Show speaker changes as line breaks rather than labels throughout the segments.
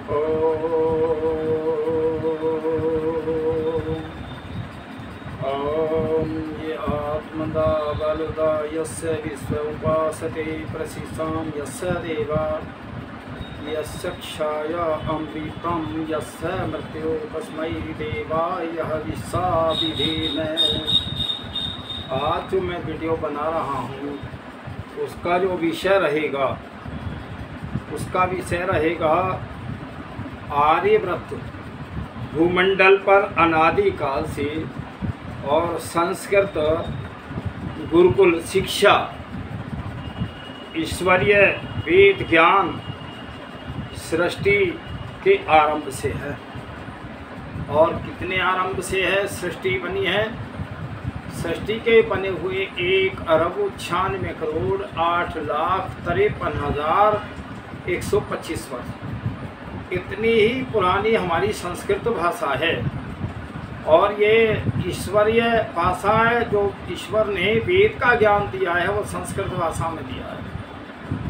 ॐ ये आत्मदा बलदा यस्य विश्व उपासते प्रसिसां यस्य देवा यस्य क्षाय अमृतं यस्य मृत्यु तस्मै देवाय हविषा विधेम। आज जो मैं वीडियो बना रहा हूँ उसका जो विषय रहेगा आर्यव्रत भूमंडल पर अनादिकाल से और संस्कृत गुरुकुल शिक्षा ईश्वरीय वेद ज्ञान सृष्टि के आरंभ से है। और कितने आरंभ से है सृष्टि बनी है? सृष्टि के बने हुए 1,98,08,53,125 वर्ष। इतनी ही पुरानी हमारी संस्कृत भाषा है और ये ईश्वरीय भाषा है। जो ईश्वर ने वेद का ज्ञान दिया है वो संस्कृत भाषा में दिया है।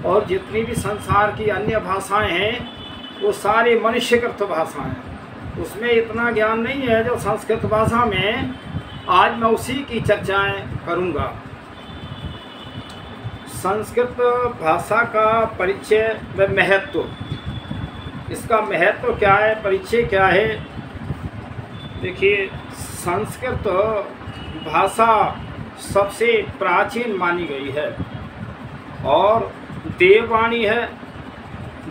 और जितनी भी संसार की अन्य भाषाएं हैं वो सारी मनुष्यकृत भाषाएं हैं, उसमें इतना ज्ञान नहीं है जो संस्कृत भाषा में। आज मैं उसी की चर्चाएं करूंगा। संस्कृत भाषा का परिचय व महत्व, इसका महत्व क्या है, परिचय क्या है? देखिए, संस्कृत भाषा सबसे प्राचीन मानी गई है और देववाणी है,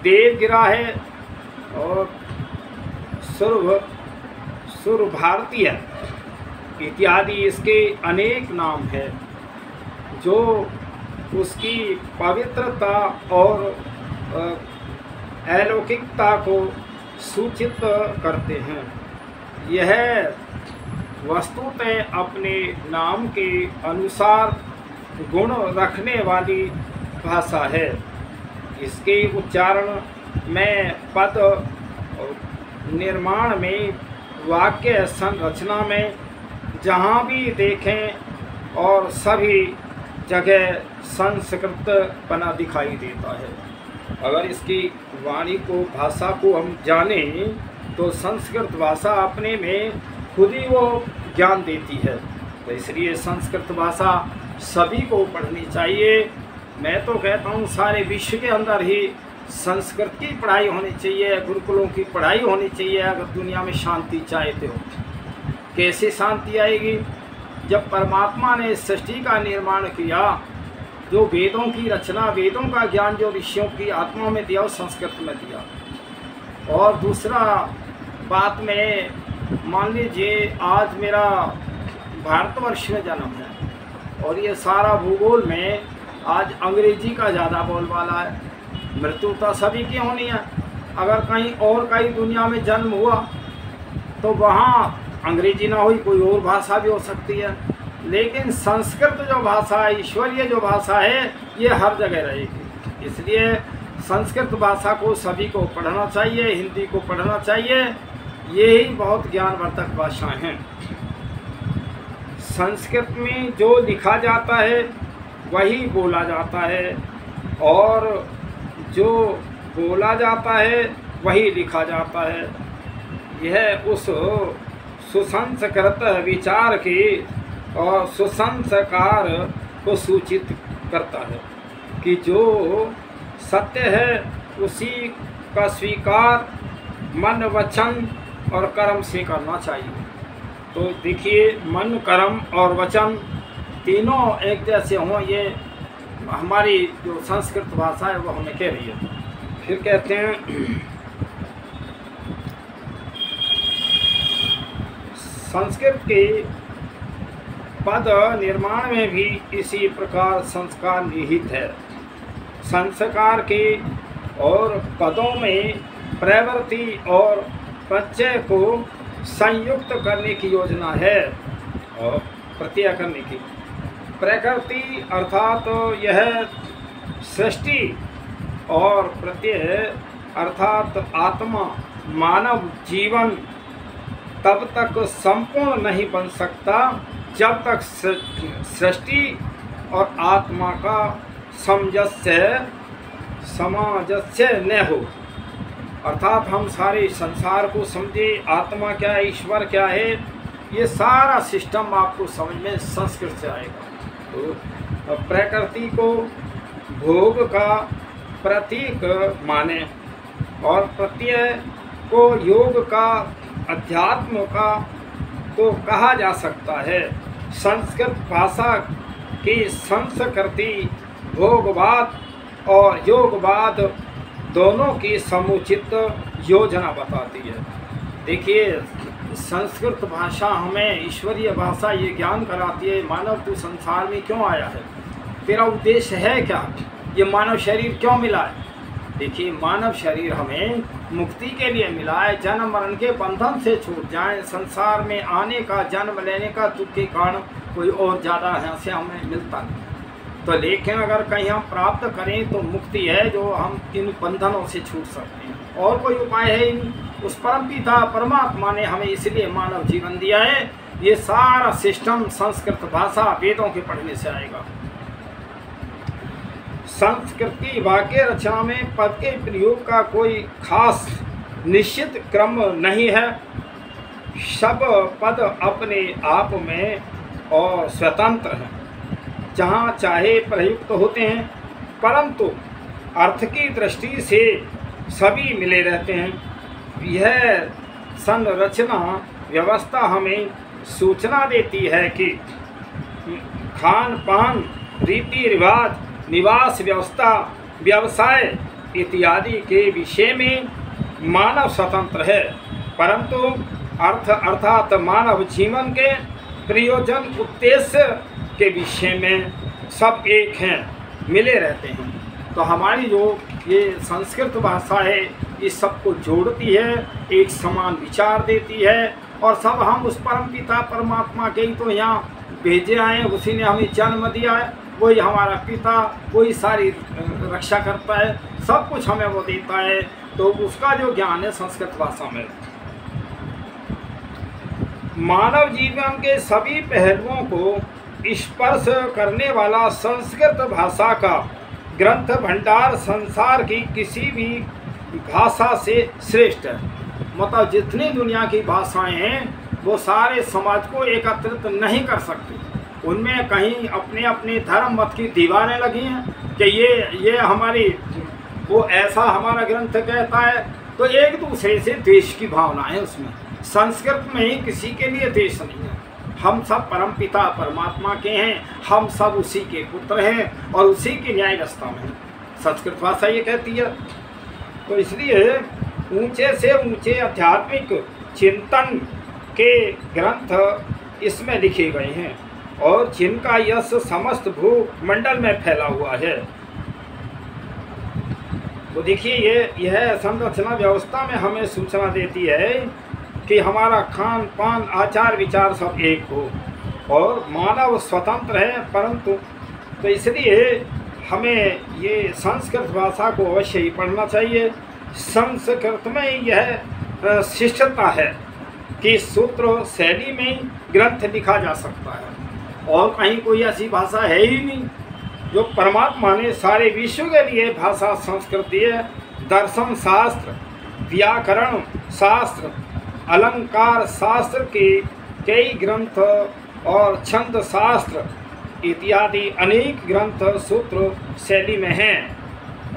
देवगिरा है और सुर भारती है इत्यादि इसके अनेक नाम हैं जो उसकी पवित्रता और अलौकिकता को सूचित करते हैं। यह वस्तुतः अपने नाम के अनुसार गुण रखने वाली भाषा है। इसके उच्चारण में, पद निर्माण में, वाक्य संरचना में जहाँ भी देखें और सभी जगह संस्कृतपना दिखाई देता है। अगर इसकी वाणी को, भाषा को हम जानें तो संस्कृत भाषा अपने में खुद ही वो ज्ञान देती है। तो इसलिए संस्कृत भाषा सभी को पढ़नी चाहिए। मैं तो कहता हूँ सारे विश्व के अंदर ही संस्कृत की पढ़ाई होनी चाहिए, गुरुकुलों की पढ़ाई होनी चाहिए। अगर दुनिया में शांति चाहते हो, कैसे शांति आएगी? जब परमात्मा ने सृष्टि का निर्माण किया, जो वेदों की रचना, वेदों का ज्ञान जो ऋषियों की आत्मा में दिया वो संस्कृत में दिया। और दूसरा बात में, मान लीजिए आज मेरा भारतवर्ष में जन्म है और ये सारा भूगोल में आज अंग्रेजी का ज़्यादा बोलबाला है। मृत्यु तो सभी की होनी है। अगर कहीं और कहीं दुनिया में जन्म हुआ तो वहाँ अंग्रेजी ना हुई, कोई और भाषा भी हो सकती है। लेकिन संस्कृत जो भाषा है, ईश्वरीय जो भाषा है, ये हर जगह रहेगी। इसलिए संस्कृत भाषा को सभी को पढ़ना चाहिए, हिंदी को पढ़ना चाहिए। ये ही बहुत ज्ञानवर्धक भाषाएं हैं। संस्कृत में जो लिखा जाता है वही बोला जाता है और जो बोला जाता है वही लिखा जाता है। यह उस सुसंस्कृत विचार की और सुसंस्कार को सूचित करता है कि जो सत्य है उसी का स्वीकार मन, वचन और कर्म से करना चाहिए। तो देखिए, मन, कर्म और वचन तीनों एक जैसे हों, ये हमारी जो संस्कृत भाषा है वो हमें कह रही है। फिर कहते हैं संस्कृत के पद निर्माण में भी इसी प्रकार संस्कार निहित है। संस्कार के और पदों में प्रवृत्ति और प्रत्यय को संयुक्त करने की योजना है और प्रत्यय करने की। प्रकृति अर्थात यह सृष्टि और प्रत्यय अर्थात आत्मा, मानव जीवन तब तक संपूर्ण नहीं बन सकता जब तक सृष्टि और आत्मा का सामंजस्य न हो। अर्थात हम सारे संसार को समझे, आत्मा क्या है, ईश्वर क्या है, ये सारा सिस्टम आपको समझ में संस्कृत से आएगा। तो प्रकृति को भोग का प्रतीक माने और प्रत्यय को योग का, अध्यात्म का तो कहा जा सकता है। संस्कृत भाषा की संस्कृति भोगवाद और योगवाद दोनों की समुचित योजना बताती है। देखिए, संस्कृत भाषा हमें ईश्वरीय भाषा ये ज्ञान कराती है, मानव तू संसार में क्यों आया है, तेरा उद्देश्य है क्या, ये मानव शरीर क्यों मिला है। देखिए, मानव शरीर हमें मुक्ति के लिए मिला है, जन्म मरण के बंधन से छूट जाएं, संसार में आने का, जन्म लेने का दुख के कारण कोई और ज़्यादा यहाँ से हमें मिलता नहीं। तो लेकिन अगर कहीं हम प्राप्त करें तो मुक्ति है, जो हम इन बंधनों से छूट सकते हैं, और कोई उपाय है ही नहीं। उस परमपिता परमात्मा ने हमें इसलिए मानव जीवन दिया है। ये सारा सिस्टम संस्कृत भाषा वेदों के पढ़ने से आएगा। संस्कृति वाक्य रचना में पद के प्रयोग का कोई खास निश्चित क्रम नहीं है। सब पद अपने आप में और स्वतंत्र हैं, जहाँ चाहे प्रयुक्त होते हैं, परंतु अर्थ की दृष्टि से सभी मिले रहते हैं। यह संरचना व्यवस्था हमें सूचना देती है कि खान पान, रीति रिवाज, निवास व्यवस्था, व्यवसाय इत्यादि के विषय में मानव स्वतंत्र है, परंतु अर्थ अर्थात मानव जीवन के प्रयोजन उद्देश्य के विषय में सब एक हैं, मिले रहते हैं। तो हमारी जो ये संस्कृत भाषा है, इस सबको जोड़ती है, एक समान विचार देती है, और सब हम उस परमपिता परमात्मा के ही तो यहाँ भेजे आए हैं। उसी ने हमें जन्म दिया है, वही हमारा पिता, वही सारी रक्षा करता है, सब कुछ हमें वो देता है। तो उसका जो ज्ञान है संस्कृत भाषा में। मानव जीवन के सभी पहलुओं को स्पर्श करने वाला संस्कृत भाषा का ग्रंथ भंडार संसार की किसी भी भाषा से श्रेष्ठ है। मतलब जितनी दुनिया की भाषाएं हैं वो सारे समाज को एकत्रित नहीं कर सकती। उनमें कहीं अपने अपने धर्म मत की दीवारें लगी हैं कि ये हमारी, वो ऐसा हमारा ग्रंथ कहता है, तो एक दूसरे से द्वेष की भावना है उसमें। संस्कृत में ही किसी के लिए द्वेष नहीं है। हम सब परमपिता परमात्मा के हैं, हम सब उसी के पुत्र हैं और उसी की न्याय व्यवस्था में हैं। संस्कृत भाषा ये कहती है। तो इसलिए ऊंचे से ऊंचे आध्यात्मिक चिंतन के ग्रंथ इसमें लिखे गए हैं और जिनका यश समस्त भूमंडल में फैला हुआ है। तो देखिए, यह संरचना व्यवस्था में हमें सूचना देती है कि हमारा खान पान, आचार विचार सब एक हो, और मानव स्वतंत्र है, परंतु तो इसलिए हमें ये संस्कृत भाषा को अवश्य ही पढ़ना चाहिए। संस्कृत में यह शिष्टता है कि सूत्र शैली में ग्रंथ लिखा जा सकता है, और कहीं कोई ऐसी भाषा है ही नहीं। जो परमात्मा ने सारे विश्व के लिए भाषा संस्कृत दी है। दर्शन शास्त्र, व्याकरण शास्त्र, अलंकार शास्त्र के कई ग्रंथ और छंद शास्त्र इत्यादि अनेक ग्रंथ सूत्र शैली में हैं,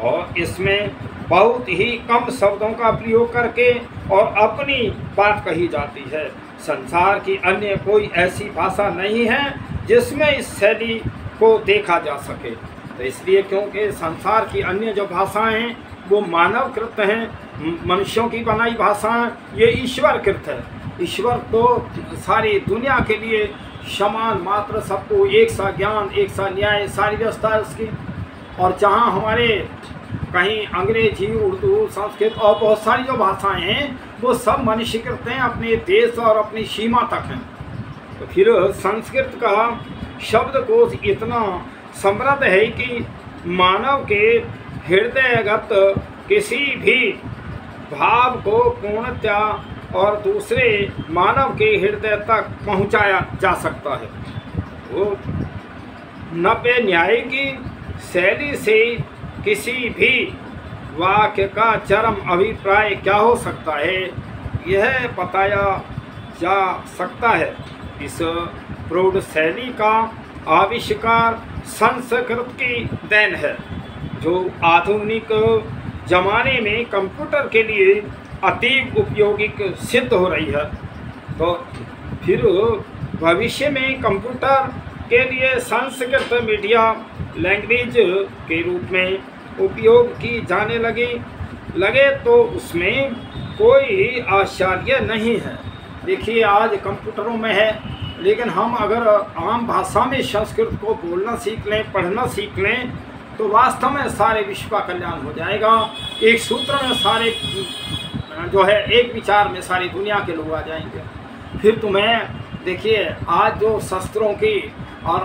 और इसमें बहुत ही कम शब्दों का प्रयोग करके और अपनी बात कही जाती है। संसार की अन्य कोई ऐसी भाषा नहीं है जिसमें इस शैली को देखा जा सके। तो इसलिए क्योंकि संसार की अन्य जो भाषाएं हैं वो मानवकृत हैं, मनुष्यों की बनाई भाषाएं, ये ईश्वरकृत है। ईश्वर तो सारी दुनिया के लिए समान मात्र, सबको एक सा ज्ञान, एक सा न्याय, सारी व्यवस्था है उसकी। और जहाँ हमारे कहीं अंग्रेजी, उर्दू, संस्कृत और बहुत सारी जो भाषाएं हैं वो सब मनुष्यकृत हैं, अपने देश और अपनी सीमा तक हैं। तो फिर संस्कृत का शब्दकोश इतना समृद्ध है कि मानव के हृदयगत किसी भी भाव को पूर्णतया और दूसरे मानव के हृदय तक पहुंचाया जा सकता है। वो नव्य न्याय की शैली से किसी भी वाक्य का चरम अभिप्राय क्या हो सकता है, यह बताया जा सकता है। इस प्रौढ़ शैली का आविष्कार संस्कृत की देन है, जो आधुनिक जमाने में कंप्यूटर के लिए अतीव उपयोगी सिद्ध हो रही है। तो फिर भविष्य में कंप्यूटर के लिए संस्कृत मीडिया लैंग्वेज के रूप में उपयोग की जाने लगे तो उसमें कोई आश्चर्य नहीं है। देखिए, आज कंप्यूटरों में है, लेकिन हम अगर आम भाषा में संस्कृत को बोलना सीख लें, पढ़ना सीख लें, तो वास्तव में सारे विश्व का कल्याण हो जाएगा। एक सूत्र में सारे जो है, एक विचार में सारी दुनिया के लोग आ जाएंगे। फिर तुम्हें देखिए, आज जो शस्त्रों की और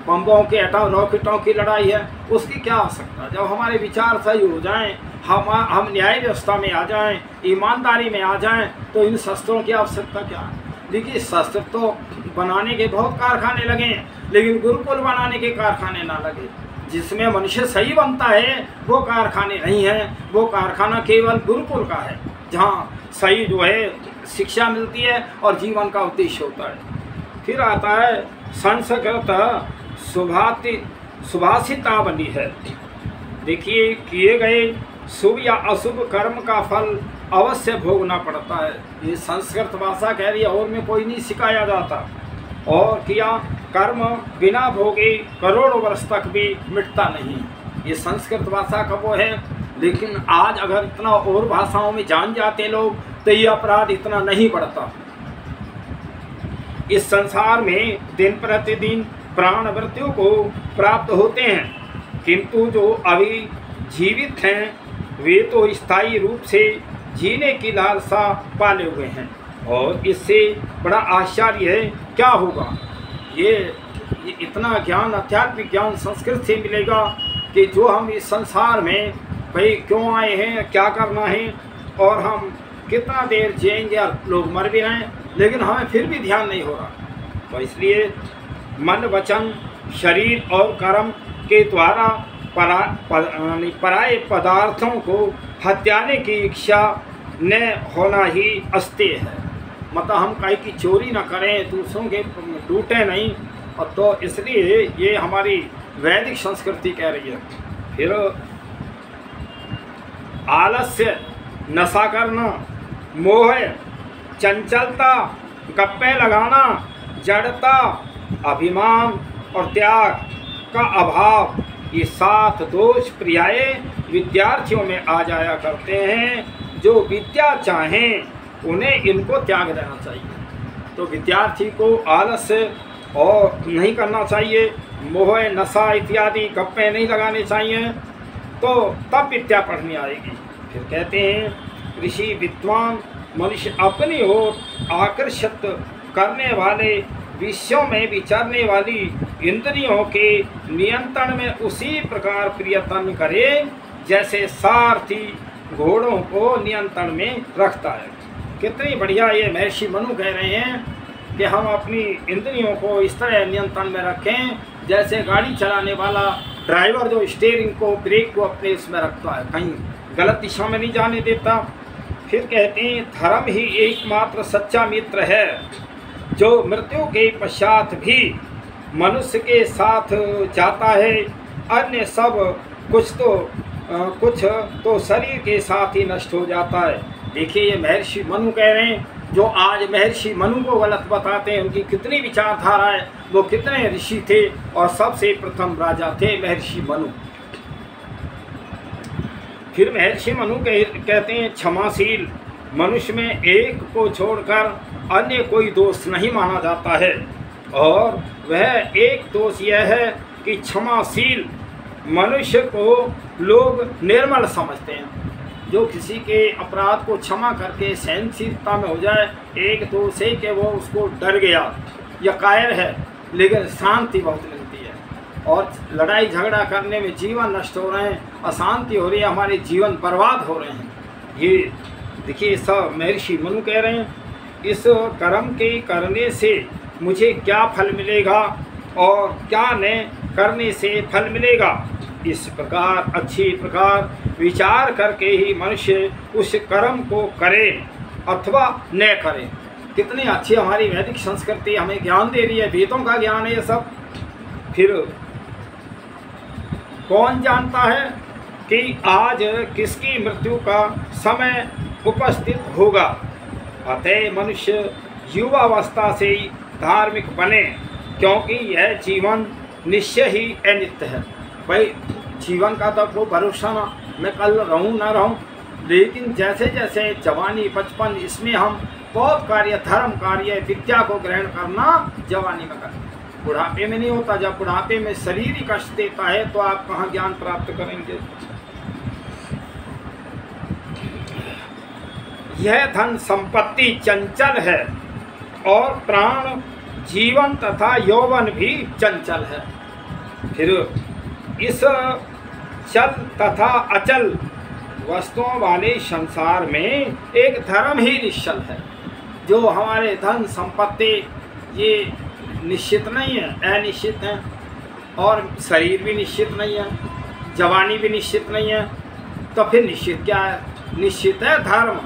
बम्बों के एटम रॉकेटों की लड़ाई है, उसकी क्या आवश्यकता। जब हमारे विचार सही हो जाएं, हम न्याय व्यवस्था में आ जाएं, ईमानदारी में आ जाएं, तो इन शस्त्रों की आवश्यकता क्या है। देखिए, शस्त्र तो बनाने के बहुत कारखाने लगे हैं, लेकिन गुरुकुल बनाने के कारखाने ना लगे। जिसमें मनुष्य सही बनता है वो कारखाने नहीं हैं, वो कारखाना केवल गुरुकुल का है, जहाँ सही जो है शिक्षा मिलती है और जीवन का उद्देश्य होता है। फिर आता है संस्कृत सुभाषितावली है। देखिए, किए गए शुभ या अशुभ कर्म का फल अवश्य भोगना पड़ता है। ये संस्कृत भाषा कह रही है, और में कोई नहीं सिखाया जाता। और किया कर्म बिना भोगे करोड़ों वर्ष तक भी मिटता नहीं। ये संस्कृत भाषा का वो है। लेकिन आज अगर इतना और भाषाओं में जान जाते लोग, तो ये अपराध इतना नहीं बढ़ता। इस संसार में दिन प्रतिदिन प्राण मृत्यु को प्राप्त होते हैं, किंतु जो अभी जीवित हैं वे तो स्थायी रूप से जीने की लालसा पाले हुए हैं। और इससे बड़ा आश्चर्य है क्या होगा। ये इतना ज्ञान, आध्यात्मिक ज्ञान संस्कृत से मिलेगा कि जो हम इस संसार में भाई क्यों आए हैं, क्या करना है, और हम कितना देर जिएंगे, और लोग मर भी रहे हैं, लेकिन हमें फिर भी ध्यान नहीं हो रहा। तो इसलिए मन, वचन, शरीर और कर्म के द्वारा पराये पदार्थों को हत्याने की इच्छा न होना ही अस्तेय है। मतलब हम कहीं की चोरी ना करें, दूसरों के लूटें नहीं, और तो इसलिए ये हमारी वैदिक संस्कृति कह रही है। फिर आलस्य, नशा करना, मोह, चंचलता, गप्पे लगाना, जड़ता, अभिमान और त्याग का अभाव, ये 7 दोष पर्याय विद्यार्थियों में आ जाया करते हैं। जो विद्या चाहें उन्हें इनको त्याग देना चाहिए। तो विद्यार्थी को आलस्य और नहीं करना चाहिए, मोह, नशा इत्यादि गप्पे नहीं लगाने चाहिए, तो तब विद्या पढ़नी आएगी। फिर कहते हैं ऋषि विद्वान मनुष्य अपनी ओर आकर्षित करने वाले विषयों में विचरने वाली इंद्रियों के नियंत्रण में उसी प्रकार प्रयत्न करे जैसे सारथी घोड़ों को नियंत्रण में रखता है। कितनी बढ़िया ये महर्षि मनु कह रहे हैं कि हम अपनी इंद्रियों को इस तरह नियंत्रण में रखें जैसे गाड़ी चलाने वाला ड्राइवर जो स्टीयरिंग को, ब्रेक को अपने इसमें रखता है, कहीं गलत दिशा में नहीं जाने देता। फिर कहते हैं धर्म ही एकमात्र सच्चा मित्र है जो मृत्यु के पश्चात भी मनुष्य के साथ जाता है। अन्य सब कुछ तो शरीर के साथ ही नष्ट हो जाता है। देखिए, ये महर्षि मनु कह रहे हैं। जो आज महर्षि मनु को गलत बताते हैं, उनकी कितनी विचारधारा है, वो कितने ऋषि थे, और सबसे प्रथम राजा थे महर्षि मनु। फिर महर्षि मनु कहते हैं क्षमाशील मनुष्य में एक को छोड़कर अन्य कोई दोष नहीं माना जाता है, और वह एक दोष यह है कि क्षमाशील मनुष्य को लोग निर्मल समझते हैं। जो किसी के अपराध को क्षमा करके सहनशीलता में हो जाए, एक दोष है कि वो उसको डर गया या कायर है, लेकिन शांति बहुत मिलती है। और लड़ाई झगड़ा करने में जीवन नष्ट हो रहे हैं, अशांति हो रही है, हमारे जीवन बर्बाद हो रहे हैं। ये देखिए, सब महर्षि मनु कह रहे हैं। इस कर्म के करने से मुझे क्या फल मिलेगा और क्या न करने से फल मिलेगा, इस प्रकार अच्छी प्रकार विचार करके ही मनुष्य उस कर्म को करे अथवा न करे। कितनी अच्छी हमारी वैदिक संस्कृति हमें ज्ञान दे रही है, वेदों का ज्ञान है ये सब। फिर कौन जानता है कि आज किसकी मृत्यु का समय उपस्थित होगा। अतः मनुष्य युवावस्था से ही धार्मिक बने, क्योंकि यह जीवन निश्चय ही अनित्य है। भाई जीवन का तो कोई भरोसा ना, मैं कल रहूं ना रहूं, लेकिन जैसे जैसे जवानी बचपन इसमें हम बहुत कार्य धर्म कार्य विद्या को ग्रहण करना जवानी में करना, बुढ़ापे में नहीं होता। जब बुढ़ापे में शरीर ही कष्ट देता है तो आप कहाँ ज्ञान प्राप्त करेंगे। यह धन संपत्ति चंचल है और प्राण जीवन तथा यौवन भी चंचल है। फिर इस चल तथा अचल वस्तुओं वाले संसार में एक धर्म ही निश्चल है। जो हमारे धन संपत्ति ये निश्चित नहीं है, अनिश्चित है, और शरीर भी निश्चित नहीं है, जवानी भी निश्चित नहीं है, तो फिर निश्चित क्या है? निश्चित है धर्म।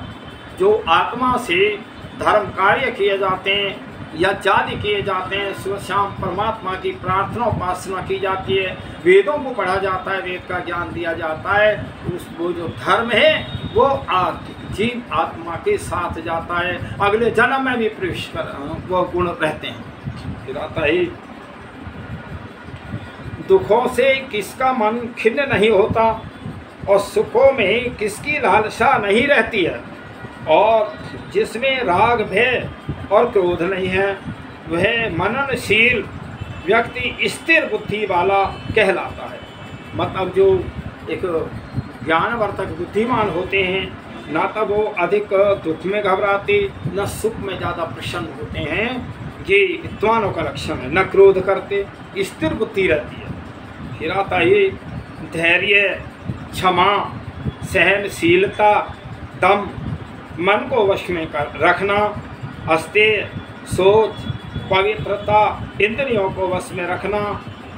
जो आत्मा से धर्म कार्य किए जाते हैं या जाति किए जाते हैं, सुबह शाम परमात्मा की प्रार्थना उपासना की जाती है, वेदों को पढ़ा जाता है, वेद का ज्ञान दिया जाता है, उस वो जो धर्म है वो जीव आत्मा के साथ जाता है, अगले जन्म में भी प्रवेश कर वो गुण रहते हैं। फिर आता है दुखों से किसका मन खिन्न नहीं होता और सुखों में किसकी लालसा नहीं रहती है, और जिसमें राग भय और क्रोध नहीं है वह मननशील व्यक्ति स्थिर बुद्धि वाला कहलाता है। मतलब जो एक ज्ञानवर्तक बुद्धिमान होते हैं, ना तो वो अधिक दुख में घबराते न सुख में ज़्यादा प्रसन्न होते हैं, ये विद्वानों का लक्षण है। न क्रोध करते, स्थिर बुद्धि रहती है। फिर आता है धैर्य, क्षमा, सहनशीलता, दम, मन को वश में कर रखना, अस्तेय, सोच, पवित्रता, इंद्रियों को वश में रखना,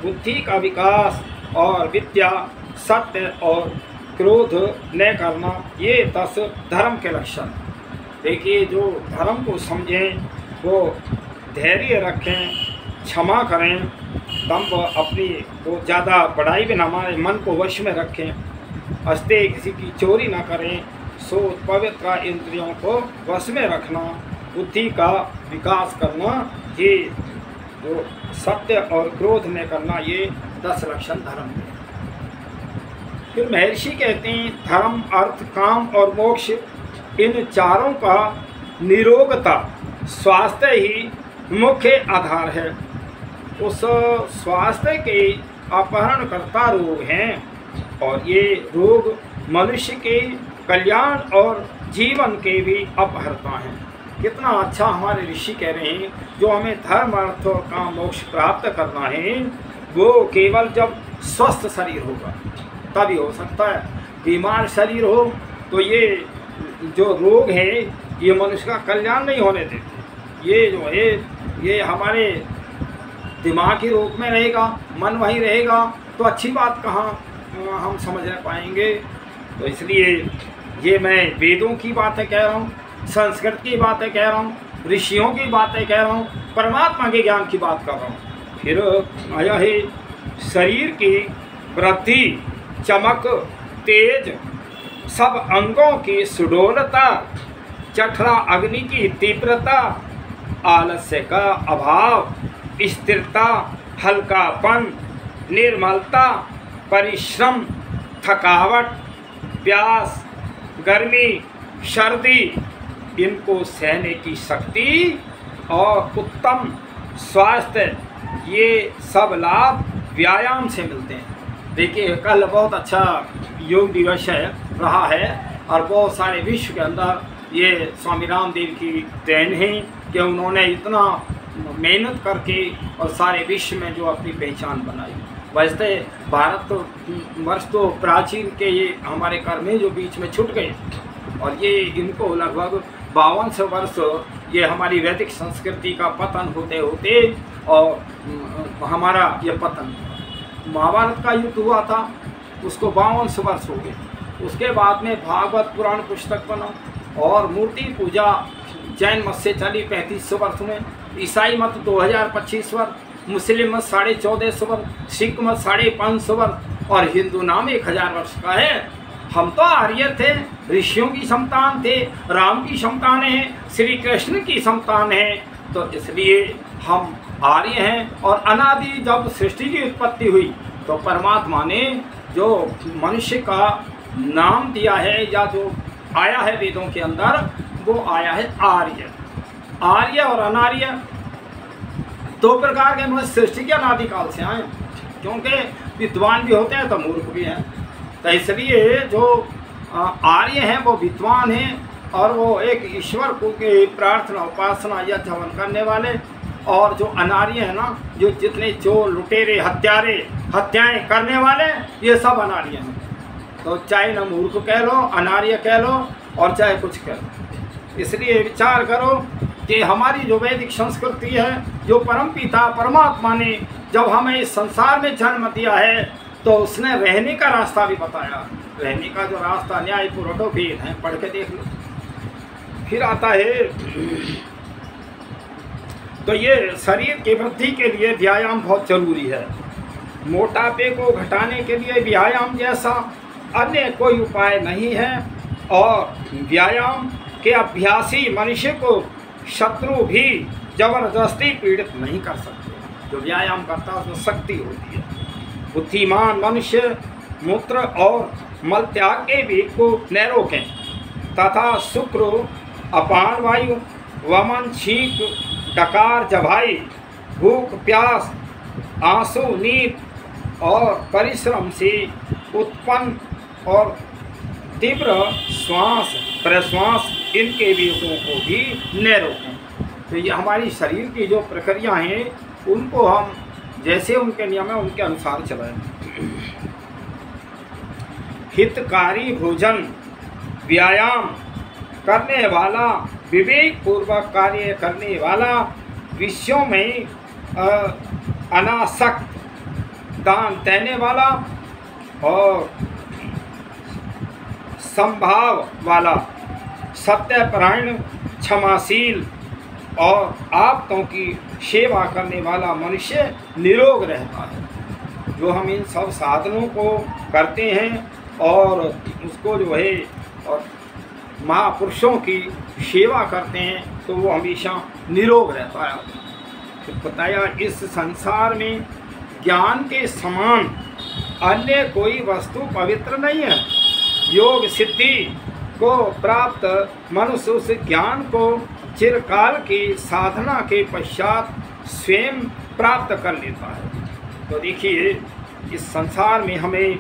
बुद्धि का विकास और विद्या, सत्य और क्रोध न करना, ये 10 धर्म के लक्षण। देखिए जो धर्म को समझें वो धैर्य रखें, क्षमा करें, दम अपनी वो ज़्यादा बड़ाई भी ना मारे, मन को वश में रखें, अस्तेय किसी की चोरी ना करें, सोच पवित्र इंद्रियों को वश में रखना, बुद्धि का विकास करना, ये जो सत्य और क्रोध में करना, ये 10 लक्षण धर्म के। फिर महर्षि कहते हैं धर्म, अर्थ, काम और मोक्ष, इन चारों का निरोगता, स्वास्थ्य ही मुख्य आधार है। उस स्वास्थ्य के अपहरणकर्ता रोग हैं और ये रोग मनुष्य के कल्याण और जीवन के भी अपहरता हैं। कितना अच्छा हमारे ऋषि कह रहे हैं, जो हमें धर्म अर्थ और काम मोक्ष प्राप्त करना है वो केवल जब स्वस्थ शरीर होगा तभी हो सकता है। बीमार शरीर हो तो ये जो रोग है ये मनुष्य का कल्याण नहीं होने देते। ये जो है ये हमारे दिमागी रोग में रहेगा, मन वहीं रहेगा, तो अच्छी बात कहाँ हम समझ पाएंगे। तो इसलिए ये मैं वेदों की बातें कह रहा हूँ, संस्कृत की बातें कह रहा हूँ, ऋषियों की बातें कह रहा हूँ, परमात्मा के ज्ञान की बात कर रहा हूँ। फिर आया है शरीर की वृद्धि, चमक, तेज, सब अंगों की सुडौलता, जठरा अग्नि की तीव्रता, आलस्य का अभाव, स्थिरता, हल्कापन, निर्मलता, परिश्रम, थकावट, प्यास, गर्मी, सर्दी, इनको सहने की शक्ति और उत्तम स्वास्थ्य, ये सब लाभ व्यायाम से मिलते हैं। देखिए कल बहुत अच्छा योग दिवस रहा है और बहुत सारे विश्व के अंदर ये स्वामी रामदेव की देन है कि उन्होंने इतना मेहनत करके और सारे विश्व में जो अपनी पहचान बनाई। वैसे भारत तो वर्ष तो प्राचीन के ये हमारे कर्मी जो बीच में छूट गए और ये इनको लगभग 5200 वर्ष ये हमारी वैदिक संस्कृति का पतन होते होते और हमारा ये पतन। महाभारत का युद्ध हुआ था उसको 52 वर्ष हो गए। उसके बाद में भागवत पुराण पुस्तक बना और मूर्ति पूजा जैन मत से चली 3500 वर्ष में, ईसाई मत 2025 वर्ष, मुस्लिम मत 1450 वर्ष, सिख मत 550 वर्ष और हिंदू नाम 1000 वर्ष का है। हम तो आर्य थे, ऋषियों की संतान थे, राम की संतान है, श्री कृष्ण की संतान है, तो इसलिए हम आर्य हैं। और अनादि जब सृष्टि की उत्पत्ति हुई तो परमात्मा ने जो मनुष्य का नाम दिया है या जो आया है वेदों के अंदर, वो आया है आर्य। आर्य और अनार्य दो प्रकार के मनुष्य सृष्टि के अनादिकाल से आए, क्योंकि विद्वान भी होते हैं तो मूर्ख भी हैं। तो इसलिए जो आर्य हैं वो विद्वान हैं और वो एक ईश्वर को के प्रार्थना उपासना या जवन करने वाले, और जो अनार्य है ना, जो जितने चोर लुटेरे हत्याएं करने वाले, ये सब अनार्य हैं। तो चाहे न मूर्ख कह लो, अनार्य कह लो और चाहे कुछ कह लो। इसलिए विचार करो कि हमारी जो वैदिक संस्कृति है, जो परमपिता परमात्मा ने जब हमें इस संसार में जन्म दिया है तो उसने रहने का रास्ता भी बताया। रहने का जो रास्ता न्याय पुरोटो वेद है, पढ़ के देख लो। फिर आता है तो ये शरीर की वृद्धि के लिए व्यायाम बहुत जरूरी है। मोटापे को घटाने के लिए व्यायाम जैसा अन्य कोई उपाय नहीं है, और व्यायाम के अभ्यासी मनुष्य को शत्रु भी जबरदस्ती पीड़ित नहीं कर सकते। जो व्यायाम करता है उसमें शक्ति होती है। बुद्धिमान मनुष्य मूत्र और मल त्याग के वेग को न रोकें तथा शुक्र अपान वायु वमन छींक डकार जभाई भूख प्यास आंसू नींद और परिश्रम से उत्पन्न और तीव्र श्वास प्रश्वास इनके वेगों को भी न रोकें। तो ये हमारी शरीर की जो प्रक्रिया हैं उनको हम जैसे उनके नियम है उनके अनुसार चलाएं। हितकारी भोजन व्यायाम करने वाला, विवेक पूर्वक कार्य करने वाला, विषयों में अनासक्त, दान देने वाला और संभाव वाला, सत्यपरायण, क्षमाशील और आप्तों की सेवा करने वाला मनुष्य निरोग रहता है। जो हम इन सब साधनों को करते हैं और उसको जो है और महापुरुषों की सेवा करते हैं तो वो हमेशा निरोग रहता है। तो बताया इस संसार में ज्ञान के समान अन्य कोई वस्तु पवित्र नहीं है। योग सिद्धि को प्राप्त मनुष्य उस ज्ञान को चिरकाल की साधना के पश्चात स्वयं प्राप्त कर लेता है। तो देखिए इस संसार में हमें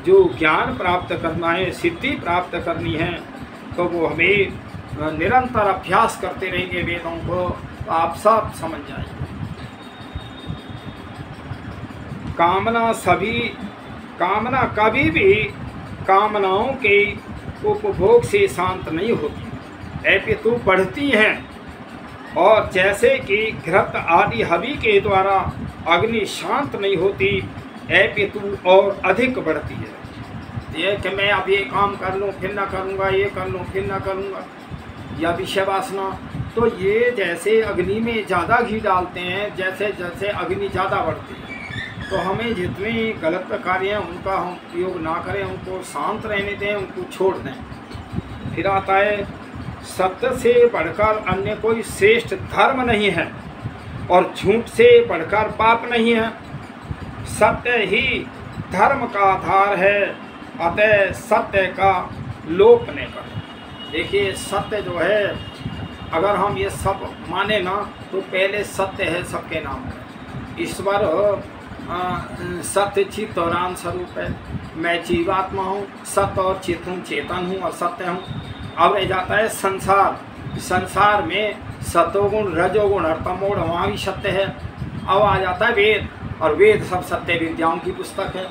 जो ज्ञान प्राप्त करना है, सिद्धि प्राप्त करनी है, तो वो हमें निरंतर अभ्यास करते रहेंगे वेदों को, तो आप सब समझ जाएंगे। कामना कभी भी कामनाओं के उपभोग से शांत नहीं होती, अपितु बढ़ती हैं, और जैसे कि घृत आदि हवि के द्वारा अग्नि शांत नहीं होती, अपितु और अधिक बढ़ती है। ये कि मैं अब ये काम कर लूँ फिर ना करूँगा, ये कर लूँ फिर ना करूँगा, या विषय वासना, तो ये जैसे अग्नि में ज़्यादा घी डालते हैं, जैसे जैसे अग्नि ज़्यादा बढ़ती है। तो हमें जितने गलत कार्य हैं उनका हम उपयोग ना करें, उनको शांत रहने दें, उनको छोड़ दें। फिर आता है सत्य से बढ़कर अन्य कोई श्रेष्ठ धर्म नहीं है और झूठ से बढ़कर पाप नहीं है। सत्य ही धर्म का आधार है, अतः सत्य का लोप न करें। देखिए सत्य जो है, अगर हम ये सब माने ना तो पहले सत्य है सबके नाम है। ईश्वर सत्य चित्त और आन स्वरूप है। मैं जीवात्मा हूँ, सत्य और चित्त हूँ, चेतन हूँ और सत्य हूँ। अब रह जाता है संसार में सतोगुण रजोगुण और तमोगुण, वहाँ भी सत्य है। अब आ जाता है वेद, और वेद सब सत्य विद्याओं की पुस्तक है।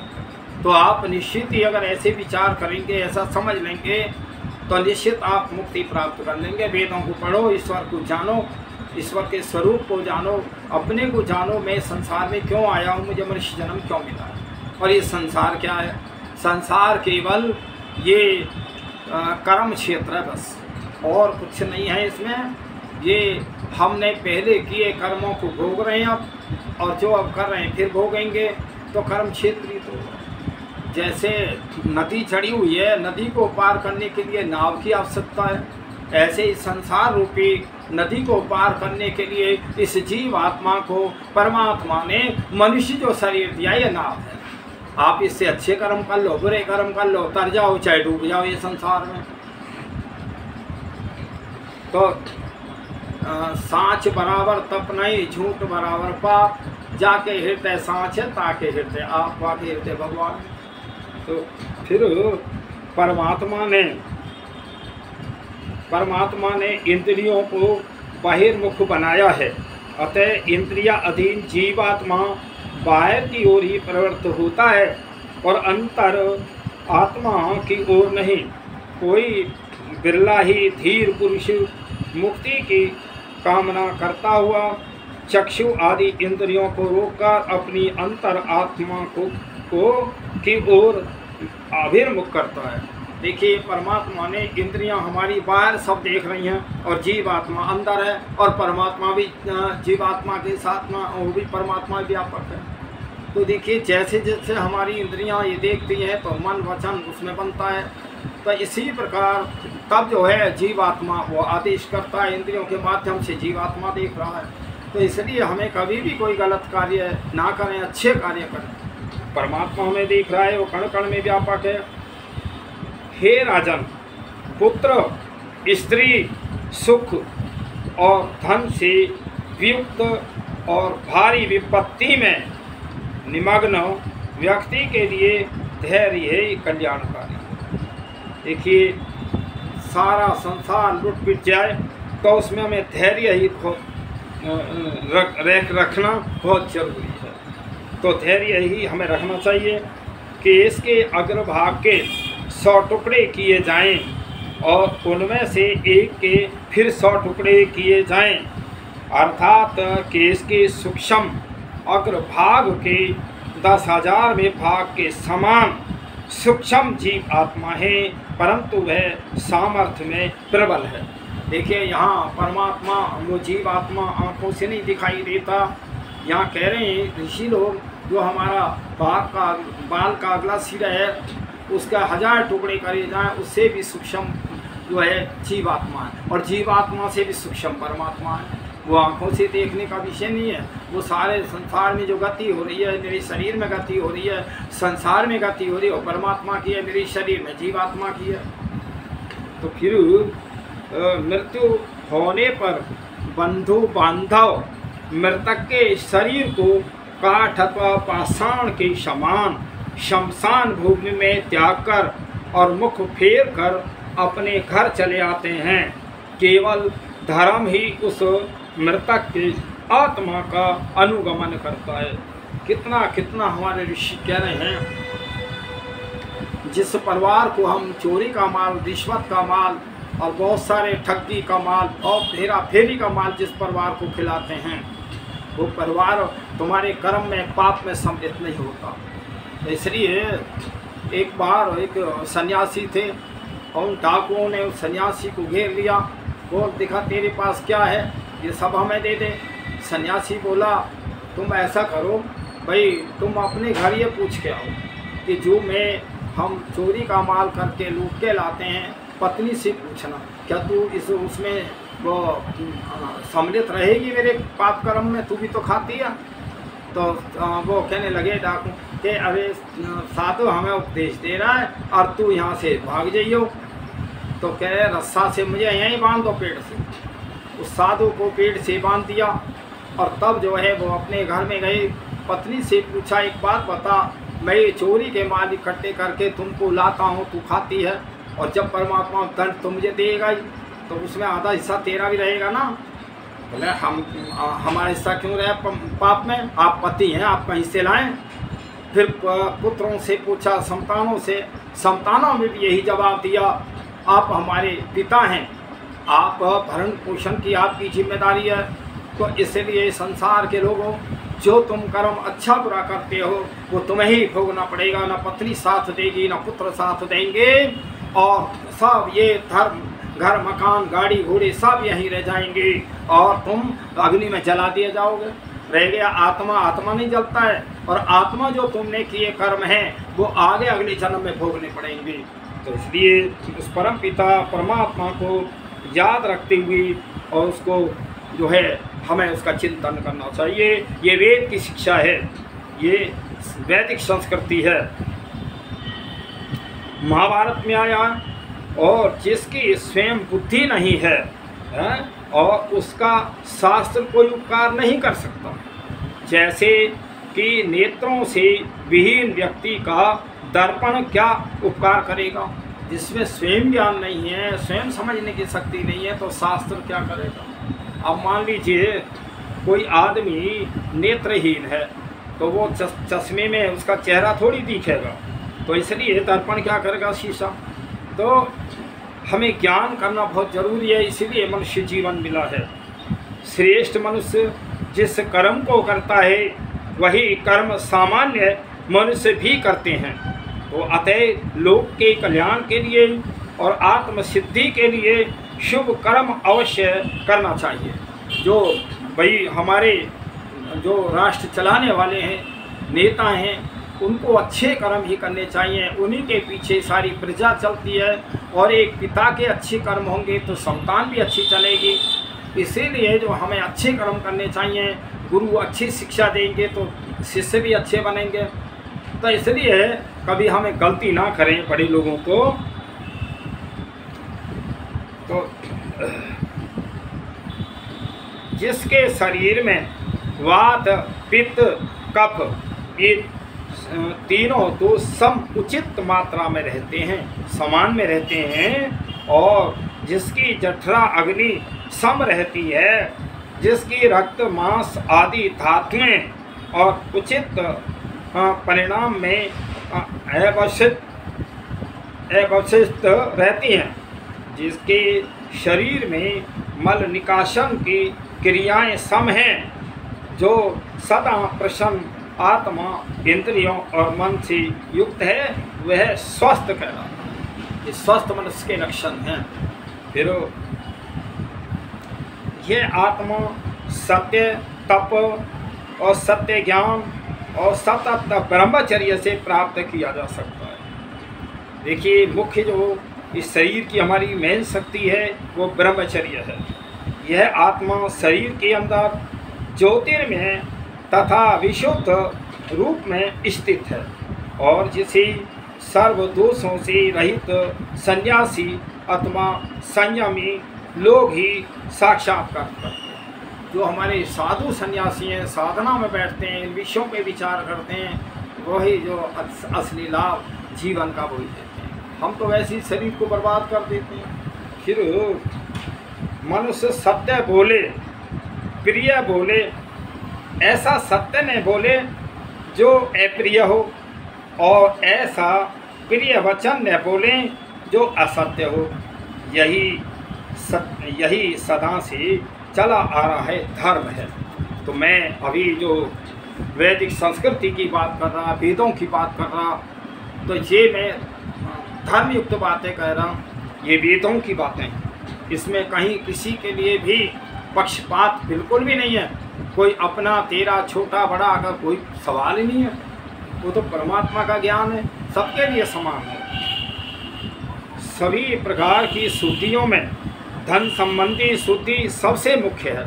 तो आप निश्चित ही अगर ऐसे विचार करेंगे, ऐसा समझ लेंगे, तो निश्चित आप मुक्ति प्राप्त कर लेंगे। वेदों को पढ़ो, ईश्वर को जानो, ईश्वर के स्वरूप को जानो, अपने को जानो। मैं संसार में क्यों आया हूँ, मुझे मनुष्य जन्म क्यों मिला है। और ये संसार क्या है? संसार केवल ये कर्म क्षेत्र है बस, और कुछ नहीं है इसमें। ये हमने पहले किए कर्मों को भोग रहे हैं अब, और जो अब कर रहे हैं फिर भोगेंगे। तो कर्म क्षेत्र ही तो जैसे नदी चढ़ी हुई है, नदी को पार करने के लिए नाव की आवश्यकता है, ऐसे ही संसार रूपी नदी को पार करने के लिए इस जीव आत्मा को परमात्मा ने मनुष्य जो शरीर दिया ये नाव है। आप इससे अच्छे कर्म कर लो, बुरे कर्म कर लो, तर जाओ चाहे डूब जाओ ये संसार में। तो सांच बराबर तप नहीं, झूठ बराबर पाप, जाके हृदय सांच है ताके हृदय आप, वाके हृदय भगवान। तो फिर परमात्मा ने इंद्रियों को बहिर्मुख बनाया है, अतः इंद्रिया अधीन जीवात्मा बाहर की ओर ही प्रवृत्त होता है और अंतर आत्मा की ओर नहीं। कोई बिरला ही धीर पुरुष मुक्ति की कामना करता हुआ चक्षु आदि इंद्रियों को रोककर अपनी अंतर आत्मा को की ओर अभिमुख करता है। देखिए परमात्मा ने इंद्रियां हमारी बाहर सब देख रही हैं और जीवात्मा अंदर है, और परमात्मा भी जीवात्मा के साथ में वो भी परमात्मा व्यापक है। तो देखिए जैसे जैसे हमारी इंद्रियां ये देखती हैं तो मन वचन उसमें बनता है। तो इसी प्रकार तब जो है जीवात्मा वो आदेश करता है, इंद्रियों के माध्यम से जीवात्मा देख रहा है। तो इसलिए हमें कभी भी कोई गलत कार्य ना करें, अच्छे कार्य करें। परमात्मा हमें देख रहा है, वो कण कण में व्यापक है। हे राजन, पुत्र, स्त्री, सुख और धन से वियुक्त और भारी विपत्ति में निमग्न व्यक्ति के लिए धैर्य ही कल्याणकारी। देखिए सारा संसार लुट पिट जाए तो उसमें हमें धैर्य ही रखना बहुत जरूरी है। तो धैर्य ही हमें रखना चाहिए कि इसके अग्रभाग के 100 टुकड़े किए जाएं और उनमें से एक के फिर 100 टुकड़े किए जाएं, अर्थात कि इसके सूक्ष्म अग्रभाग के 10,000वें भाग के समान सूक्ष्म जीव आत्मा है, परंतु वह सामर्थ्य में प्रबल है। देखिए यहाँ परमात्मा वो जीव आत्मा आँखों से नहीं दिखाई देता। यहाँ कह रहे हैं ऋषि लोग, जो हमारा बाल का अगला सिरा है उसका 1000 टुकड़े करे जाएं, उससे भी सूक्ष्म जो है जीवात्मा है, और जीवात्मा से भी सूक्ष्म परमात्मा है। वो आँखों से देखने का विषय नहीं है। वो सारे संसार में जो गति हो रही है, मेरे शरीर में गति हो रही है, संसार में गति हो रही है, वो परमात्मा की है, मेरे शरीर में जीवात्मा की है। तो फिर मृत्यु होने पर बंधु बांधव मृतक के शरीर को काठ अथवा पाषाण के समान शमशान भूमि में त्याग कर और मुख फेर कर अपने घर चले आते हैं। केवल धर्म ही उस मृतक के आत्मा का अनुगमन करता है। कितना कितना हमारे ऋषि कह रहे हैं, जिस परिवार को हम चोरी का माल, रिश्वत का माल और बहुत सारे ठगी का माल और फेरा फेरी का माल जिस परिवार को खिलाते हैं, वो परिवार तुम्हारे कर्म में पाप में सम्मिलित नहीं होता। इसलिए एक बार एक सन्यासी थे और उन डाकुओं ने उस सन्यासी को घेर लिया। बोल दिखा तेरे पास क्या है, ये सब हमें दे दे। सन्यासी बोला तुम ऐसा करो भाई, तुम अपने घर ये पूछ के आओ कि जो मैं हम चोरी का माल करके लूट के लाते हैं, पत्नी से पूछना क्या तू इस उसमें वो सम्मिलित रहेगी मेरे पाप कर्म में, तू भी तो खाती है। तो वो कहने लगे डाकू कि अरे साधु हमें उपदेश दे रहा है और तू यहाँ से भाग जाइयो। तो कह रहे रस्सा से मुझे यहीं बांध दो पेट से। उस साधु को पेट से बांध दिया और तब जो है वो अपने घर में गए। पत्नी से पूछा एक बात बता, मैं ये चोरी के माल इकट्ठे करके तुमको लाता हूँ, तू खाती है, और जब परमात्मा दंड तो मुझे देगा ही, तो उसमें आधा हिस्सा तेरा भी रहेगा ना। बोले हमारा हिस्सा क्यों रहे पाप में, आप पति हैं, आप कहीं से लाएं। फिर पुत्रों से पूछा, संतानों से, संतानों में भी यही जवाब दिया, आप हमारे पिता हैं, आप भरण पोषण की आपकी जिम्मेदारी है, तो इसलिए संसार के लोगों, जो तुम कर्म अच्छा बुरा करते हो वो तुम्हें ही भोगना पड़ेगा। ना पत्नी साथ देगी, ना पुत्र साथ देंगे, और सब ये धर्म, घर, मकान, गाड़ी घोड़े सब यहीं रह जाएंगे और तुम अग्नि में जला दिए जाओगे। रह गया आत्मा, आत्मा नहीं जलता है, और आत्मा जो तुमने किए कर्म हैं वो आगे अगले जन्म में भोगने पड़ेंगे। तो इसलिए उस परम पिता परमात्मा को याद रखते हुए और उसको जो है हमें उसका चिंतन करना चाहिए। ये वेद की शिक्षा है, ये वैदिक संस्कृति है। महाभारत में आया, और जिसकी स्वयं बुद्धि नहीं है, और उसका शास्त्र कोई उपकार नहीं कर सकता। जैसे कि नेत्रों से विहीन व्यक्ति का दर्पण क्या उपकार करेगा। जिसमें स्वयं ज्ञान नहीं है, स्वयं समझने की शक्ति नहीं है, तो शास्त्र क्या करेगा। अब मान लीजिए कोई आदमी नेत्रहीन है, तो वो चश्मे में उसका चेहरा थोड़ी दिखेगा, तो इसलिए दर्पण क्या करेगा, शीशा। तो हमें ज्ञान करना बहुत ज़रूरी है, इसीलिए मनुष्य जीवन मिला है। श्रेष्ठ मनुष्य जिस कर्म को करता है वही कर्म सामान्य मनुष्य भी करते हैं। तो अतः लोक के कल्याण के लिए और आत्मसिद्धि के लिए शुभ कर्म अवश्य करना चाहिए। जो भाई हमारे जो राष्ट्र चलाने वाले हैं, नेता हैं, उनको अच्छे कर्म ही करने चाहिए। उन्हीं के पीछे सारी प्रजा चलती है, और एक पिता के अच्छे कर्म होंगे तो संतान भी अच्छी चलेगी। इसीलिए जो हमें अच्छे कर्म करने चाहिए, गुरु अच्छी शिक्षा देंगे तो शिष्य भी अच्छे बनेंगे। तो इसलिए कभी हमें गलती ना करें बड़े लोगों को। तो जिसके शरीर में वात, पित्त, कफ, ये तीनों तो सम उचित मात्रा में रहते हैं, समान में रहते हैं, और जिसकी जठरा अग्नि सम रहती है, जिसकी रक्त मांस आदि धातुएं और उचित परिणाम में अवशिष्ट रहती हैं, जिसके शरीर में मल निकासन की क्रियाएं सम हैं, जो सदा प्रसन्न आत्मा, इंद्रियों और मन से युक्त है, वह स्वस्थ कहलाता है। ये स्वस्थ मनुष्य के लक्षण हैं। फिर ये आत्मा सत्य, तप और सत्य ज्ञान और सतत ब्रह्मचर्य से प्राप्त किया जा सकता है। देखिए, मुख्य जो इस शरीर की हमारी मेन शक्ति है वो ब्रह्मचर्य है। यह आत्मा शरीर के अंदर ज्योतिर्मय तथा विशुद्ध रूप में स्थित है, और जिसे सर्व दोषों से रहित सन्यासी अथवा संयमी लोग ही साक्षात्कार करते हैं। जो हमारे साधु सन्यासी हैं, साधना में बैठते हैं, इन विषयों पे विचार करते हैं, वही जो असली लाभ जीवन का वही देते हैं। हम तो वैसे ही शरीर को बर्बाद कर देते हैं। फिर मनुष्य सत्य बोले, प्रिय बोले, ऐसा सत्य न बोले जो अप्रिय हो, और ऐसा प्रिय वचन न बोले जो असत्य हो। यही सदा से चला आ रहा है धर्म है। तो मैं अभी जो वैदिक संस्कृति की बात कर रहा, वेदों की बात कर रहा, तो ये मैं धर्मयुक्त बातें कह रहा हूँ, ये वेदों की बातें। इसमें कहीं किसी के लिए भी पक्षपात बिल्कुल भी नहीं है। कोई अपना तेरा छोटा बड़ा का कोई सवाल ही नहीं है। वो तो परमात्मा का ज्ञान है, सबके लिए समान है। सभी प्रकार की शुद्धियों में धन संबंधी शुद्धि सबसे मुख्य है,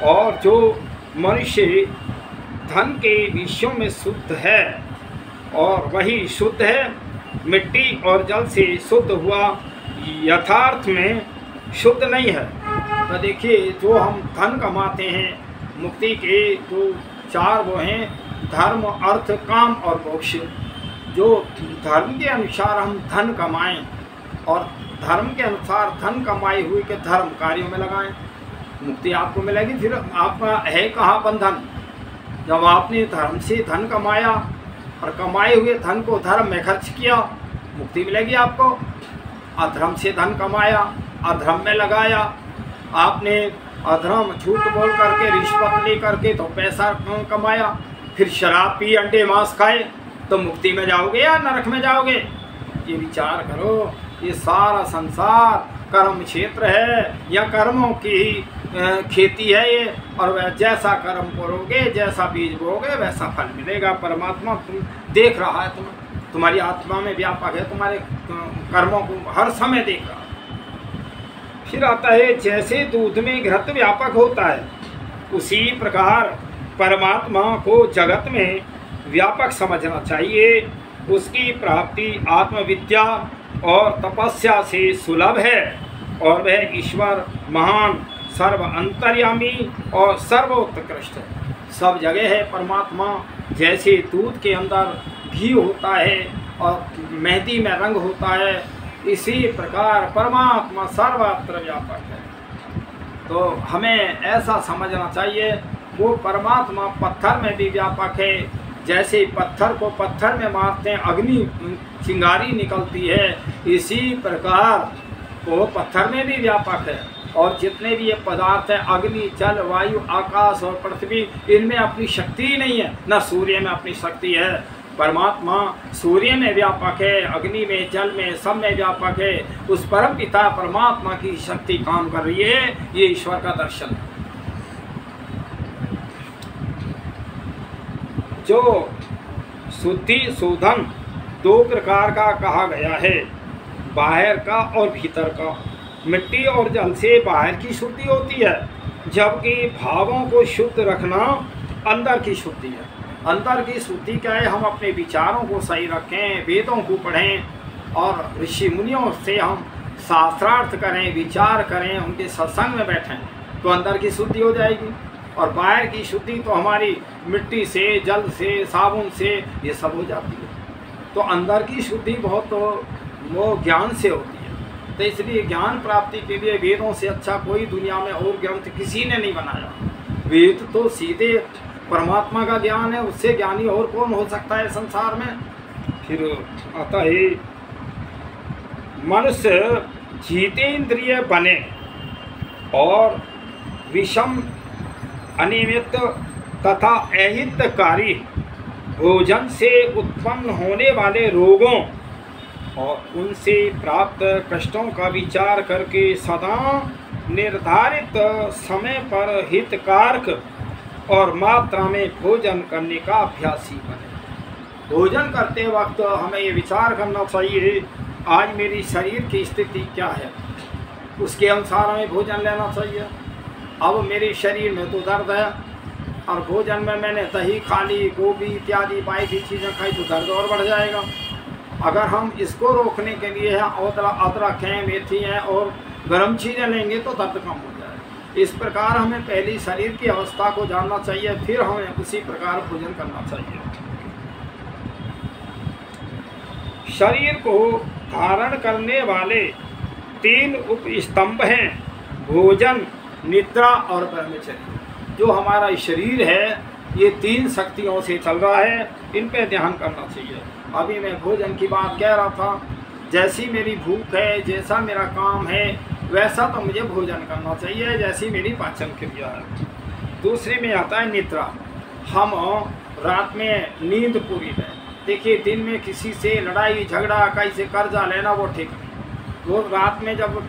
और जो मनुष्य धन के विषयों में शुद्ध है और वही शुद्ध है, मिट्टी और जल से शुद्ध हुआ, यथार्थ में शुद्ध नहीं है। तो देखिए, जो हम धन कमाते हैं, मुक्ति के जो चार वो हैं, धर्म, अर्थ, काम और मोक्ष। जो धर्म के अनुसार हम धन कमाएं और धर्म के अनुसार धन कमाए हुए के धर्म कार्यों में लगाएं, मुक्ति आपको मिलेगी। फिर आपका है कहाँ बंधन। जब आपने धर्म से धन कमाया और कमाए हुए धन को धर्म में खर्च किया, मुक्ति मिलेगी आपको। अधर्म से धन कमाया, अधर्म में लगाया, आपने अधर्म झूठ बोल करके रिश्वत ले करके तो पैसा कमाया, फिर शराब पी अंडे मांस खाए तो मुक्ति में जाओगे या नरक में जाओगे? ये विचार करो। ये सारा संसार कर्म क्षेत्र है या कर्मों की खेती है ये, और वह जैसा कर्म करोगे, जैसा बीज बोओगे वैसा फल मिलेगा। परमात्मा तुम देख रहा है, तुम्हारी आत्मा में व्यापक है, तुम्हारे कर्मों को हर समय देख रहा है। फिर आता है जैसे दूध में घृत व्यापक होता है, उसी प्रकार परमात्मा को जगत में व्यापक समझना चाहिए। उसकी प्राप्ति आत्मविद्या और तपस्या से सुलभ है, और वह ईश्वर महान, सर्व अंतर्यामी और सर्वोत्कृष्ट है। सब जगह है परमात्मा। जैसे दूध के अंदर घी होता है और मेहंदी में रंग होता है, इसी प्रकार परमात्मा सर्वत्र व्यापक है। तो हमें ऐसा समझना चाहिए, वो परमात्मा पत्थर में भी व्यापक है। जैसे पत्थर को पत्थर में मारते हैं, अग्नि चिंगारी निकलती है, इसी प्रकार वो पत्थर में भी व्यापक है। और जितने भी ये पदार्थ हैं, अग्नि, जल, वायु, आकाश और पृथ्वी, इनमें अपनी शक्ति ही नहीं है, न सूर्य में अपनी शक्ति है। परमात्मा सूर्य में व्यापक है, अग्नि में, जल में, सब में व्यापक है। उस परम पिता परमात्मा की शक्ति काम कर रही है, ये ईश्वर का दर्शन है। जो शुद्धि शोधन दो प्रकार का कहा गया है, बाहर का और भीतर का। मिट्टी और जल से बाहर की शुद्धि होती है, जबकि भावों को शुद्ध रखना अंदर की शुद्धि है। अंदर की शुद्धि क्या है? हम अपने विचारों को सही रखें, वेदों को पढ़ें और ऋषि मुनियों से हम शास्त्रार्थ करें, विचार करें, उनके सत्संग में बैठें, तो अंदर की शुद्धि हो जाएगी। और बाहर की शुद्धि तो हमारी मिट्टी से, जल से, साबुन से ये सब हो जाती है। तो अंदर की शुद्धि बहुत वो ज्ञान से होती है। तो इसलिए ज्ञान प्राप्ति के लिए वेदों से अच्छा कोई दुनिया में और ग्रंथ किसी ने नहीं बनाया। वेद तो सीधे परमात्मा का ज्ञान है, उससे ज्ञानी और कौन हो सकता है संसार में। फिर आता है मनुष्य जितेंद्रिय बने और विषम, अनियमित तथा अहितकारी भोजन से उत्पन्न होने वाले रोगों और उनसे प्राप्त कष्टों का विचार करके सदा निर्धारित समय पर हितकारक और मात्रा में भोजन करने का अभ्यासी बने। भोजन करते वक्त हमें ये विचार करना चाहिए, आज मेरी शरीर की स्थिति क्या है, उसके अनुसार हमें भोजन लेना चाहिए। अब मेरे शरीर में तो दर्द है और भोजन में मैंने दही खा ली, गोभी इत्यादि बाकी चीज़ें खाई तो दर्द और बढ़ जाएगा। अगर हम इसको रोकने के लिए अदरक हैं, मेथी हैं और गर्म चीज़ें लेंगे तो दर्द कम हो जाएगा। इस प्रकार हमें पहली शरीर की अवस्था को जानना चाहिए, फिर हमें उसी प्रकार भोजन करना चाहिए। शरीर को धारण करने वाले 3 उपस्तंभ हैं, भोजन, निद्रा और ब्रह्मचर्य। जो हमारा शरीर है ये 3 शक्तियों से चल रहा है, इन पे ध्यान करना चाहिए। अभी मैं भोजन की बात कह रहा था, जैसी मेरी भूख है, जैसा मेरा काम है, वैसा तो मुझे भोजन करना चाहिए, जैसी मेरी पाचन क्रिया है। दूसरे में आता है निद्रा। हम रात में नींद पूरी लें। देखिए, दिन में किसी से लड़ाई झगड़ा, कैसे कर्जा लेना, वो ठीक नहीं। वो रात में जब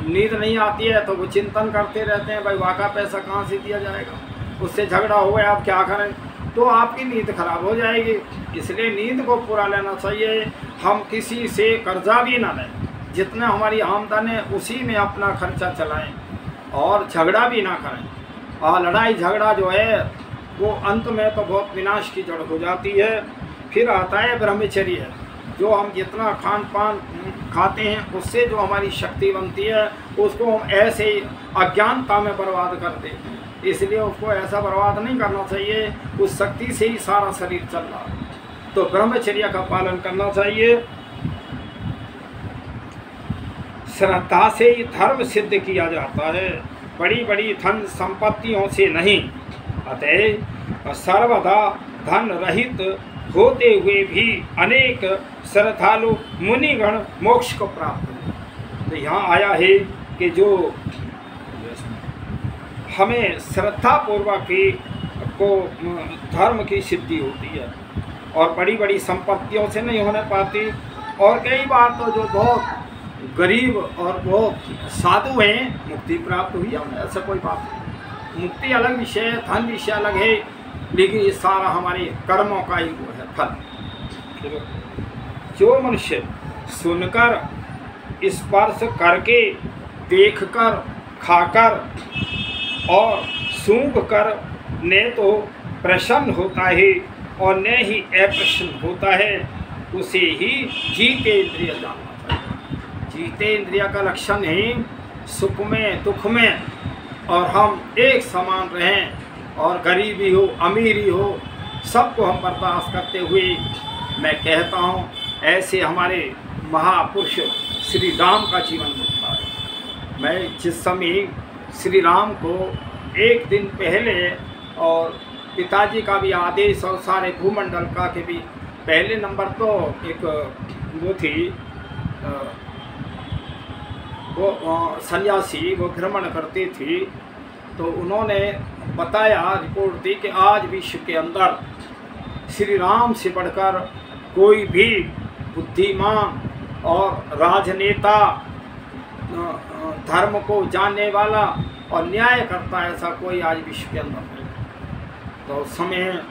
नींद नहीं आती है तो वो चिंतन करते रहते हैं, भाई वाका पैसा कहाँ से दिया जाएगा, उससे झगड़ा हो गया, आप क्या करें, तो आपकी नींद खराब हो जाएगी। इसलिए नींद को पूरा लेना चाहिए। हम किसी से कर्जा भी ना लें, जितना हमारी आमदन है उसी में अपना खर्चा चलाएं और झगड़ा भी ना करें। और लड़ाई झगड़ा जो है वो अंत में तो बहुत विनाश की जड़ हो जाती है। फिर आता है ब्रह्मचर्य। जो हम जितना खान पान खाते हैं उससे जो हमारी शक्ति बनती है उसको हम ऐसे ही अज्ञानता में बर्बाद करते हैं, इसलिए उसको ऐसा बर्बाद नहीं करना चाहिए। उस शक्ति से ही सारा शरीर चल रहा है, तो ब्रह्मचर्य का पालन करना चाहिए। श्रद्धा से ही धर्म सिद्ध किया जाता है, बड़ी बड़ी धन संपत्तियों से नहीं। अतः सर्वदा धन रहित होते हुए भी अनेक श्रद्धालु मुनिगण मोक्ष को प्राप्त हुए। तो यहाँ आया है कि जो हमें श्रद्धापूर्वक ही को धर्म की सिद्धि होती है और बड़ी बड़ी संपत्तियों से नहीं होने पाती। और कई बार तो जो बहुत गरीब और बहुत साधु हैं मुक्ति प्राप्त हुई है, ऐसा कोई बात नहीं। मुक्ति अलग विषय है, धन विषय अलग है, लेकिन ये सारा हमारे कर्मों का ही वो है फल। जो मनुष्य सुनकर, स्पर्श करके, देखकर, खाकर और सूंघकर न तो प्रसन्न होता है और न ही अप्रसन्न होता है, उसे ही जितेंद्रिय जानना चाहिए। जितेंद्रिय का लक्षण है सुख में दुख में और हम एक समान रहें, और गरीबी हो अमीरी हो सबको हम बर्दाश्त करते हुए। मैं कहता हूँ ऐसे हमारे महापुरुष श्री राम का जीवन होता है। मैं जिस समय श्री राम को एक दिन पहले, और पिताजी का भी आदेश और सारे भूमंडल का के भी पहले नंबर तो एक वो थी, वो सन्यासी वो भ्रमण करती थी, तो उन्होंने बताया, रिपोर्ट दी कि आज विश्व के अंदर श्री राम से बढ़कर कोई भी बुद्धिमान और राजनेता, धर्म को जानने वाला और न्याय करता ऐसा कोई आज विश्व के अंदर नहीं। तो उस समय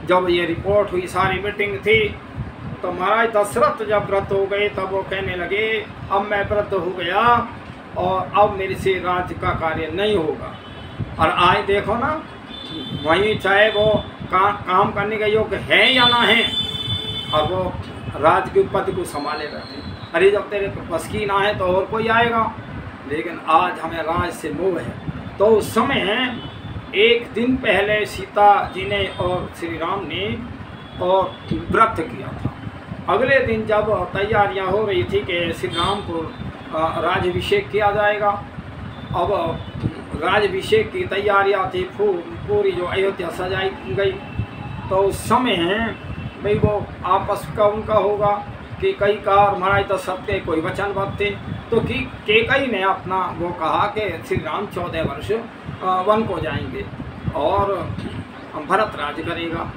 जब ये रिपोर्ट हुई, सारी मीटिंग थी, तो महाराज दशरथ जब व्रत हो गए तब वो कहने लगे अब मैं व्रत हो गया और अब मेरे से राज्य का कार्य नहीं होगा। और आज देखो ना, वहीं चाहे वो काम करने का योग्य है या ना है, और वो राज के पद को संभाले रहते हैं। अरे जब तेरे बस की ना है तो और कोई आएगा, लेकिन आज हमें राज से मोह है। तो उस समय एक दिन पहले सीता जी ने और श्री राम ने और व्रत किया था। अगले दिन जब तैयारियां हो रही थी कि श्री राम को राज्याभिषेक किया जाएगा, अब राज्याभिषेक की तैयारियां थी, पूरी जो अयोध्या सजाई गई। तो उस समय भाई वो आपस का उनका होगा कि कई का महाराज दशरथ के कोई वचन थे, तो कि केकई ने अपना वो कहा कि श्री राम 14 वर्ष वन को जाएंगे और भरत राज करेगा।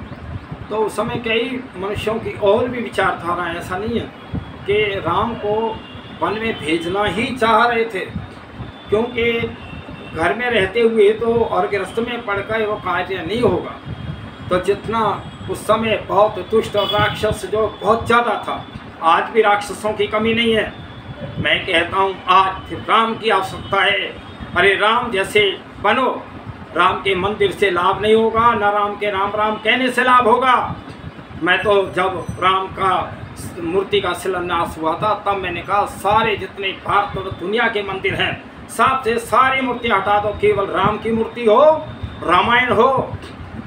तो उस समय कई मनुष्यों की और भी विचारधारा, ऐसा नहीं है कि राम को वन में भेजना ही चाह रहे थे, क्योंकि घर में रहते हुए तो और गृहस्थ में पढ़कर वो कार्य नहीं होगा। तो जितना उस समय बहुत दुष्ट और राक्षस जो बहुत ज़्यादा था, आज भी राक्षसों की कमी नहीं है। मैं कहता हूँ आज फिर राम की आवश्यकता है। अरे राम जैसे बनो, राम के मंदिर से लाभ नहीं होगा, न राम के राम राम कहने से लाभ होगा। मैं तो जब राम का मूर्ति का शिलान्यास हुआ था तब मैंने कहा सारे जितने भारत और दुनिया के मंदिर हैं सब से सारी मूर्तियाँ हटा दो, केवल राम की मूर्ति हो, रामायण हो,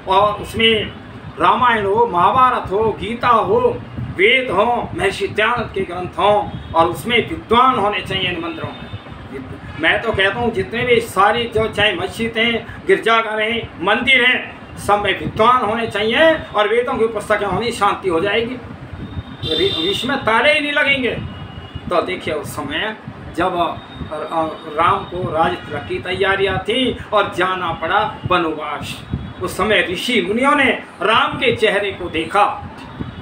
और उसमें रामायण हो, महाभारत हो, गीता हो, वेद हो, महर्षि दयानंद के ग्रंथ हों, और उसमें विद्वान होने चाहिए इन मंदिरों में। मैं तो कहता हूँ जितने भी सारी जो चाहे मस्जिद हैं, गिरजाघर हैं, मंदिर हैं, सब में विद्वान होने चाहिए और वेदों की पुस्तकें होनी, शांति हो जाएगी, विश्व में ताले ही नहीं लगेंगे। तो देखिए उस समय जब राम को राज्य की तैयारियां थी और जाना पड़ा वनवास, उस समय ऋषि मुनियों ने राम के चेहरे को देखा,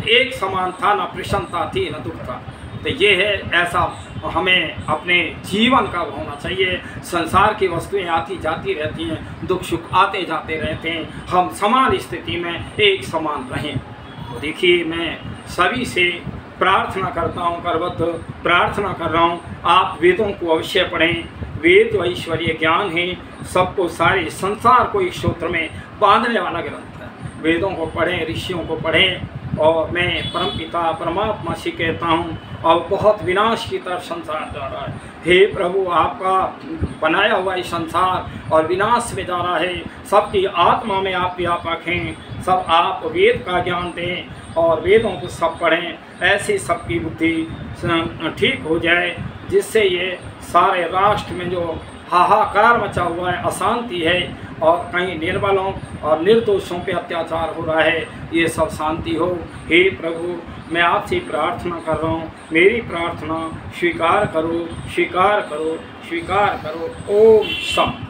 एक समान था, न प्रसन्नता थी न दुख था। तो ये है, ऐसा हमें अपने जीवन का होना चाहिए। संसार की वस्तुएं आती जाती रहती हैं, दुख सुख आते जाते रहते हैं, हम समान स्थिति में एक समान रहें। तो देखिए मैं सभी से प्रार्थना करता हूँ, करबद्ध प्रार्थना कर रहा हूँ, आप वेदों को अवश्य पढ़ें। वेद तो ऐश्वर्य ज्ञान है, सबको सारे संसार को एक सूत्र में बांधने वाला ग्रंथ है। वेदों को पढ़ें, ऋषियों को पढ़ें, और मैं परमपिता परमात्मा से कहता हूँ, और बहुत विनाश की तरफ संसार जा रहा है। हे प्रभु, आपका बनाया हुआ ये संसार और विनाश में जा रहा है, सबकी आत्मा में आप व्यापक हैं, सब आप वेद का ज्ञान दें और वेदों को सब पढ़ें, ऐसे सबकी बुद्धि ठीक हो जाए, जिससे ये सारे राष्ट्र में जो हाहाकार मचा हुआ है, अशांति है, और कहीं निर्बलों और निर्दोषों पे अत्याचार हो रहा है, ये सब शांति हो। हे प्रभु, मैं आपसे प्रार्थना कर रहा हूँ, मेरी प्रार्थना स्वीकार करो, स्वीकार करो, स्वीकार करो। ओम शांति।